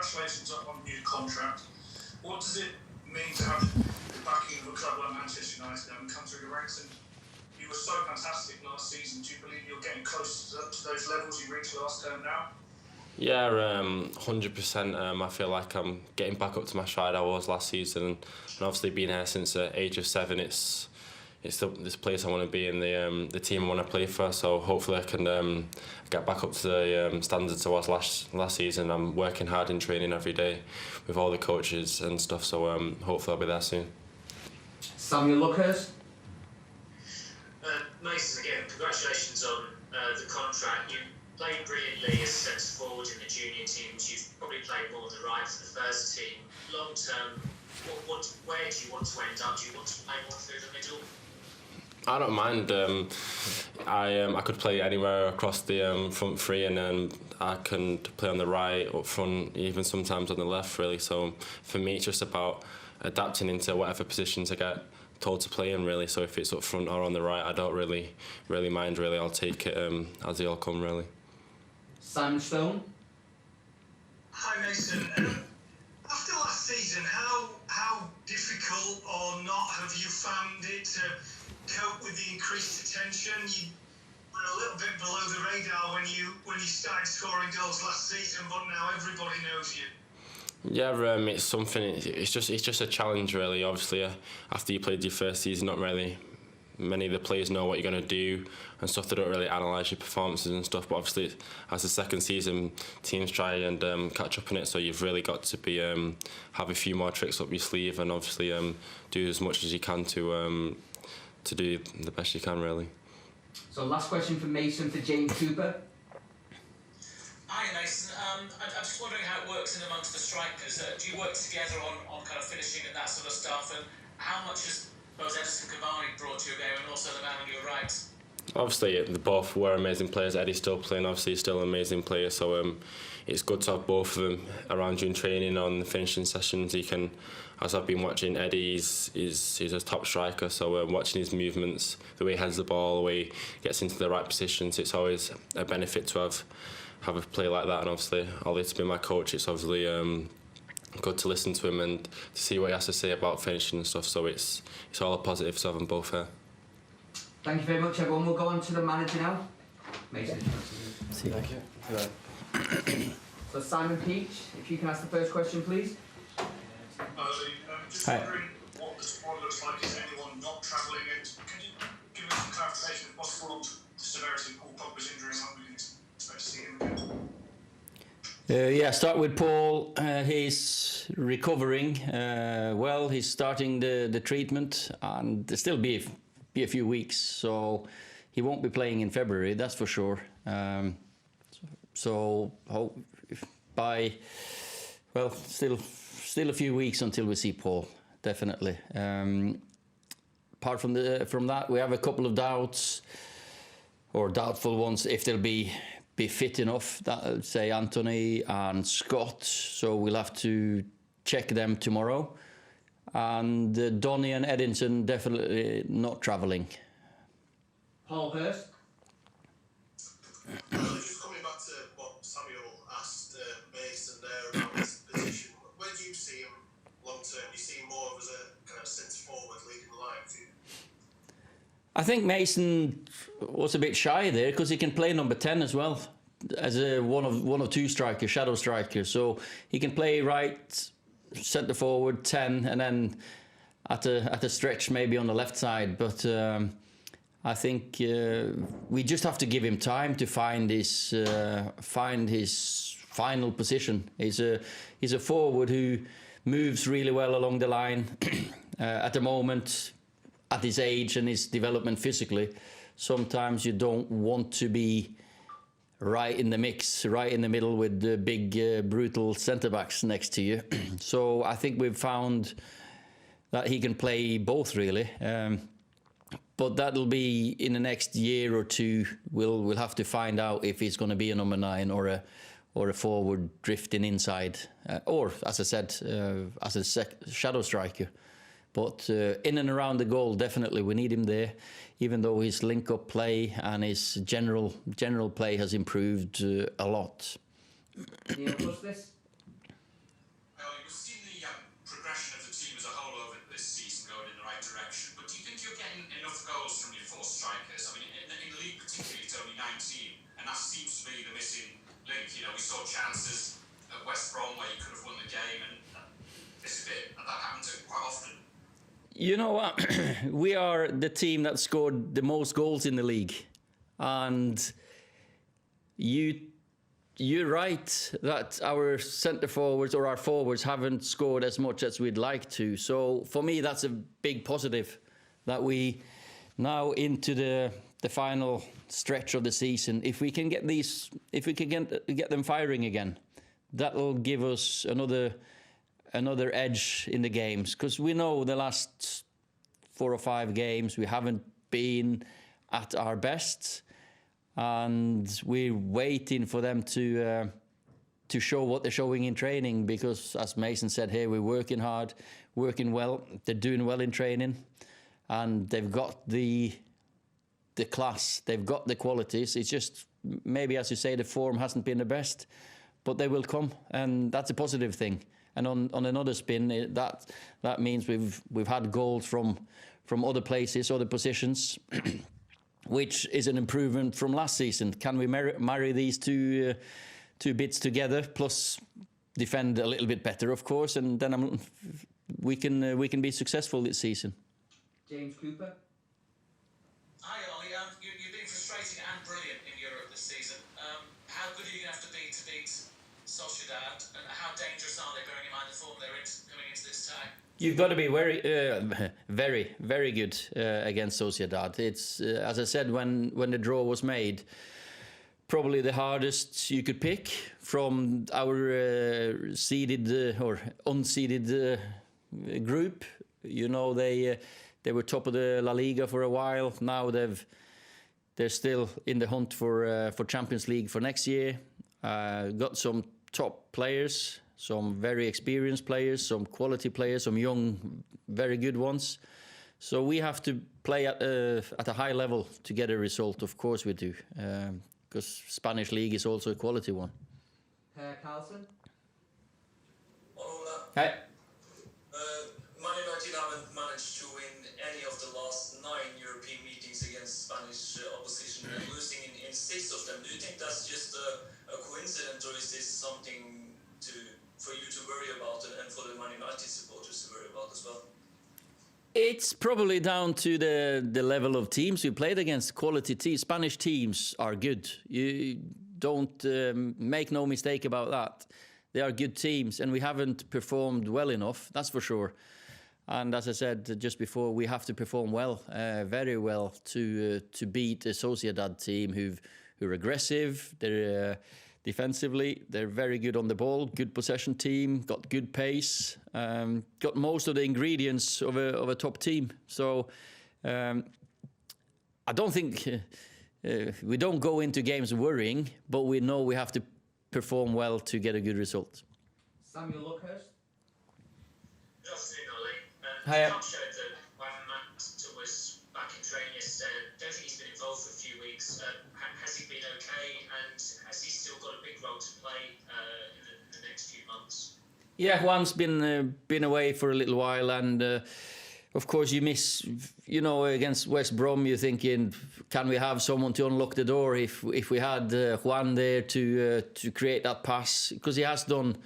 congratulations on the new contract. What does it mean to have the backing of a club like Manchester United and come through the ranks? And you were so fantastic last season. Do you believe you're getting close to those levels you reached last term now? Yeah, 100%. I feel like I'm getting back up to my stride I was last season, and obviously being here since the age of 7, it's this place I want to be in, the team I want to play for. So hopefully I can get back up to the standards I was last season. I'm working hard in training every day with all the coaches and stuff. So hopefully I'll be there soon. Samuel Luckhurst. Mason, again, congratulations on the contract. You played brilliantly as centre forward in the junior teams. You've probably played more on the right for the first team. Long term, where do you want to end up? Do you want to play more through the middle? I don't mind. I could play anywhere across the front three, and then I can play on the right, up front, even sometimes on the left, really. So for me, it's just about adapting into whatever positions I get told to play in, really. So if it's up front or on the right, I don't really mind. Really, I'll take it as they all come, really. Simon Stone. Hi Mason. After last season, how difficult or not have you found it to cope with the increased attention? You were a little bit below the radar when you started scoring goals last season, but now everybody knows you. Yeah, it's something. It's just a challenge, really. Obviously, after you played your first season, not really many of the players know what you're going to do and stuff. They don't really analyse your performances and stuff. But obviously, as the second season, teams try and catch up on it. So you've really got to be have a few more tricks up your sleeve, and obviously do as much as you can to do the best you can, really. So last question from Mason for James Cooper. Hi Mason, I'm just wondering how it works in amongst the strikers. Do you work together on kind of finishing and that sort of stuff, and how much has both Edison Cavani brought to your game and also the man on your right? Obviously, they both were amazing players. Eddie's still playing, obviously, he's still an amazing player. So it's good to have both of them around you in training on the finishing sessions. He can, as I've been watching Eddie, he's a top striker. So watching his movements, the way he heads the ball, the way he gets into the right positions, it's always a benefit to have a play like that. And obviously, Ollie to be my coach, it's obviously good to listen to him and to see what he has to say about finishing and stuff. So it's all a positive to have them both here. Thank you very much, everyone. We'll go on to the manager now. Mason. Thank you. So Simon Peach, if you can ask the first question, please. Just wondering what the squad looks like. Is anyone not travelling? Can you give us some clarification, if possible, on the severity of Paul Pogba's injury and when we can expect to see him again? Yeah, start with Paul. He's recovering well. He's starting the treatment, and there'll still be a few weeks, so he won't be playing in February, that's for sure. So still a few weeks until we see Paul, definitely. Apart from that, we have a couple of doubts, or doubtful ones, if they'll be fit enough. That, say Anthony and Scott. So we'll have to check them tomorrow. And Donny and Edinson definitely not travelling. Paul Hurst. Just coming back to what Samuel asked Mason there about his position, where do you see him long term? Do you see him more as a kind of centre forward leading the line for you? I think Mason was a bit shy there because he can play number 10 as well as one of two strikers, shadow striker. So he can play right centre forward 10, and then at a stretch maybe on the left side. But I think we just have to give him time to find his final position. He's a forward who moves really well along the line. At the moment, at his age and his development physically, sometimes you don't want to be right in the mix, right in the middle with the big brutal centre-backs next to you. So I think we've found that he can play both, really. But that'll be in the next year or two. We'll have to find out if he's going to be a number 9 or a forward drifting inside, or, as I said, as a shadow striker. But in and around the goal, definitely we need him there, even though his link-up play and his general play has improved a lot. Neil Justice. We've seen the progression of the team as a whole over this season going in the right direction, but do you think you're getting enough goals from your four strikers? I mean, in the league particularly, it's only 19, and that seems to be the missing link. You know, we saw chances at West Brom where you could have won the game, and this is it. That happens quite often. You know what? We are the team that scored the most goals in the league, and you're right that our centre forwards or our forwards haven't scored as much as we'd like to. So for me, that's a big positive that we now into the final stretch of the season. If we can get get them firing again, that'll give us another edge in the games, because we know the last 4 or 5 games we haven't been at our best. And we're waiting for them to show what they're showing in training, because, as Mason said here, we're working hard, working well. They're doing well in training, and they've got the class, they've got the qualities. It's just maybe, as you say, the form hasn't been the best, but they will come, and that's a positive thing. And on another spin, that means we've had goals from other places, other positions. Which is an improvement from last season. Can we marry these two bits together, plus defend a little bit better, of course, and then we can be successful this season. James Cooper. Hi, Ollie. You've been frustrating and brilliant in Europe this season. How good are you going to have to beat Sociedad, and how dangerous are they, bearing in mind the form they're in coming into this tie? You've got to be very, very good against Sociedad. It's as I said when the draw was made, probably the hardest you could pick from our seeded or unseeded group. You know, they were top of the La Liga for a while. Now they're still in the hunt for Champions League for next year. Got some top players. Some very experienced players, some quality players, some young, very good ones. So we have to play at a high level to get a result. Of course we do, because Spanish league is also a quality one. Carlson. Hey. Man United haven't managed to win any of the last 9 European meetings against Spanish opposition, and losing in 6 of them. Do you think that's just a coincidence, or is this something for you to worry about, and for the Man United supporters to worry about as well? It's probably down to the level of teams we played against. Quality teams, Spanish teams are good. You don't make no mistake about that. They are good teams, and we haven't performed well enough, that's for sure. And as I said just before, we have to perform well, very well, to beat a Sociedad team who are aggressive. They're defensively, they're very good on the ball, good possession team, got good pace, got most of the ingredients of a top team. So I don't think we don't go into games worrying, but we know we have to perform well to get a good result. Samuel Luckhurst. Good afternoon, Ollie. Hiya. Tom showed that when Matt was back in training yesterday, I don't think he's been involved for a few weeks. Has he been okay, and has he still got a big role to play in the next few months? Yeah, Juan's been away for a little while, and of course you miss, you know, against West Brom, you're thinking, can we have someone to unlock the door if we had Juan there to create that pass, because he has done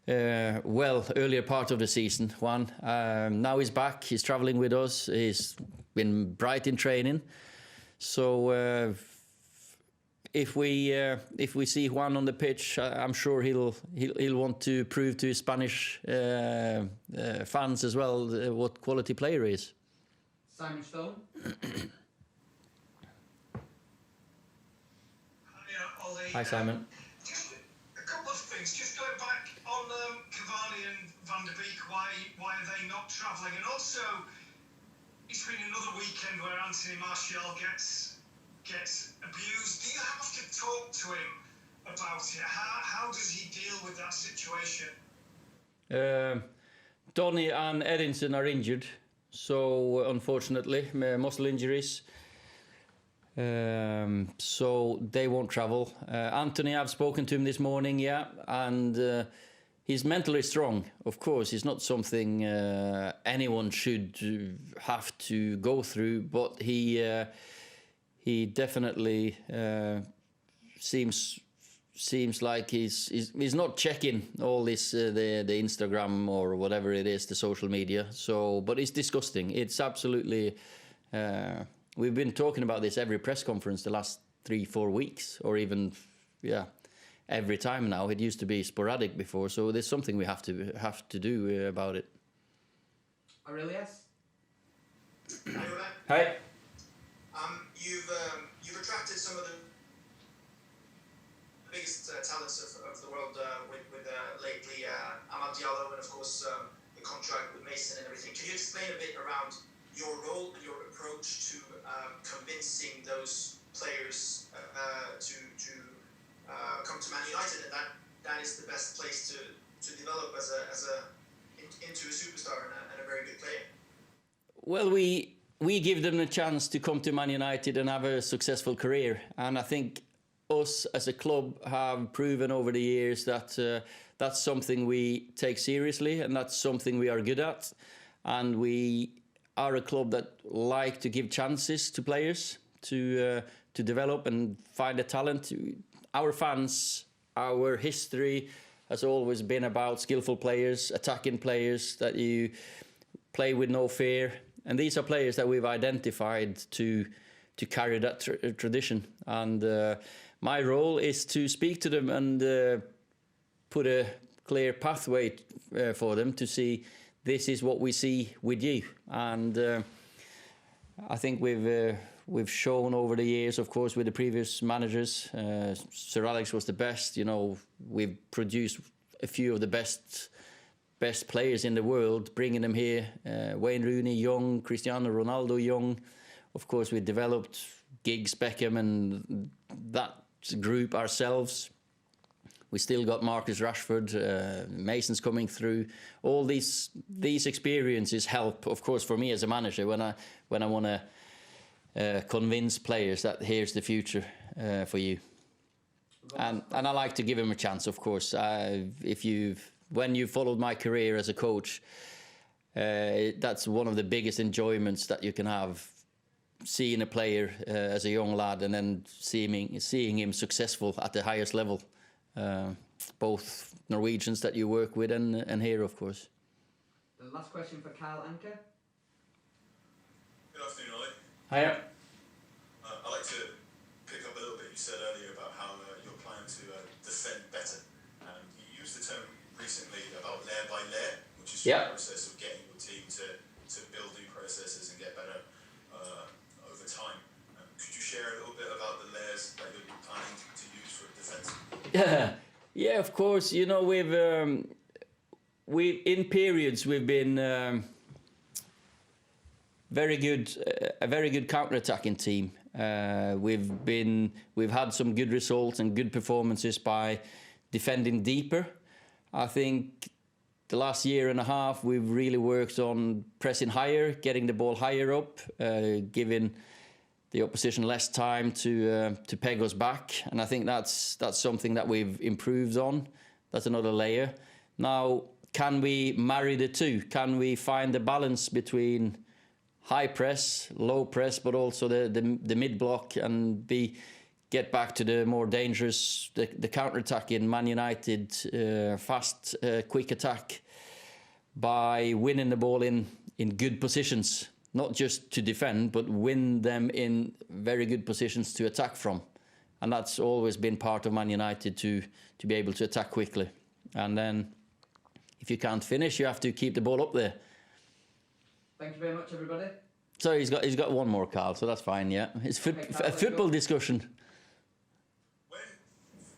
well earlier part of the season, Juan. Now he's back, he's travelling with us, he's been bright in training. So if we see Juan on the pitch, I'm sure he'll want to prove to his Spanish fans as well what quality player he is. Simon Stone. Hi, Simon. Just a couple of things. Just going back on Cavani and Van der Beek, why are they not travelling? And also, it's been another weekend where Anthony Martial gets abused. Do you have to talk to him about it? How does he deal with that situation? Donny and Edinson are injured, so unfortunately, muscle injuries. So they won't travel. Anthony, I've spoken to him this morning, yeah, and he's mentally strong. Of course, it's not something anyone should have to go through, but he definitely seems like he's not checking all this the Instagram or whatever it is, the social media. So, but it's disgusting. It's absolutely. We've been talking about this every press conference the last 3-4 weeks, or even every time now. It used to be sporadic before, so there's something we have to do about it. Aurelius? Hi. You've attracted some of the biggest talents of the world with lately Amad Diallo, and of course the contract with Mason and everything. Can you explain a bit around your role and your approach to convincing those players to come to Man United, and that is the best place to develop into a superstar and a very good player? Well, we give them a chance to come to Man United and have a successful career, and I think us as a club have proven over the years that that's something we take seriously, and that's something we are good at, and we are a club that like to give chances to players to develop and find a talent. Our fans, our history has always been about skillful players, attacking players that you play with no fear, and these are players that we've identified to carry that tradition. And my role is to speak to them and put a clear pathway for them to see this is what we see with you. And I think we've shown over the years, of course, with the previous managers. Sir Alex was the best. You know, we've produced a few of the best players in the world, bringing them here. Wayne Rooney, young. Cristiano Ronaldo, young. Of course, we developed Giggs, Beckham, and that group ourselves. We still got Marcus Rashford, Mason's coming through. All these experiences help, of course, for me as a manager when I want to convince players that here's the future for you. And I like to give them a chance, of course. When you followed my career as a coach, that's one of the biggest enjoyments that you can have. Seeing a player as a young lad and then seeing him successful at the highest level. Both Norwegians that you work with and here, of course. The last question for Carl Anker. Good afternoon, Ole. Hiya. I'd like to pick up a little bit you said earlier about how you're planning to defend better. You used the term recently about layer by layer, which is the process of getting your team to build new processes and get better over time. Could you share a little bit about the layers that you're planning to use for defense? Yeah, of course. You know, we've in periods we've been a very good counter-attacking team. We've had some good results and good performances by defending deeper. I think the last year and a half we've really worked on pressing higher, getting the ball higher up, giving the opposition less time to peg us back, and I think that's something that we've improved on. That's another layer. Now, can we marry the two? Can we find the balance between high press, low press, but also the mid block, and get back to the more dangerous the counter attack in Man United, fast, quick attack by winning the ball in good positions. Not just to defend, but win them in very good positions to attack from. And that's always been part of Man United to be able to attack quickly. And then if you can't finish, you have to keep the ball up there. Thank you very much, everybody. So he's got one more, Carl, so that's fine, yeah. It's a football discussion.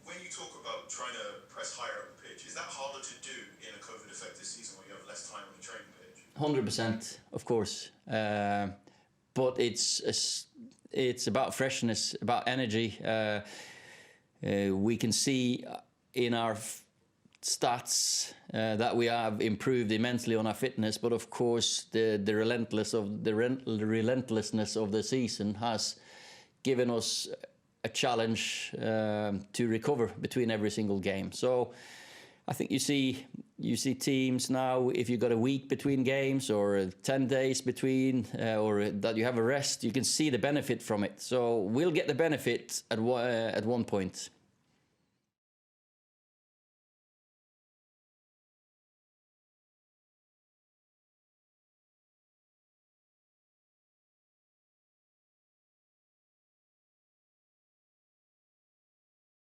When you talk about trying to press higher up the pitch, is that harder to do in a COVID-affected season where you have less time on the training pitch? 100%, of course. But it's about freshness, about energy. We can see in our stats that we have improved immensely on our fitness, but of course the relentlessness of the season has given us a challenge to recover between every single game. So I think you see teams now, if you got a week between games or 10 days between, or that you have a rest, you can see the benefit from it. So we'll get the benefit at one point.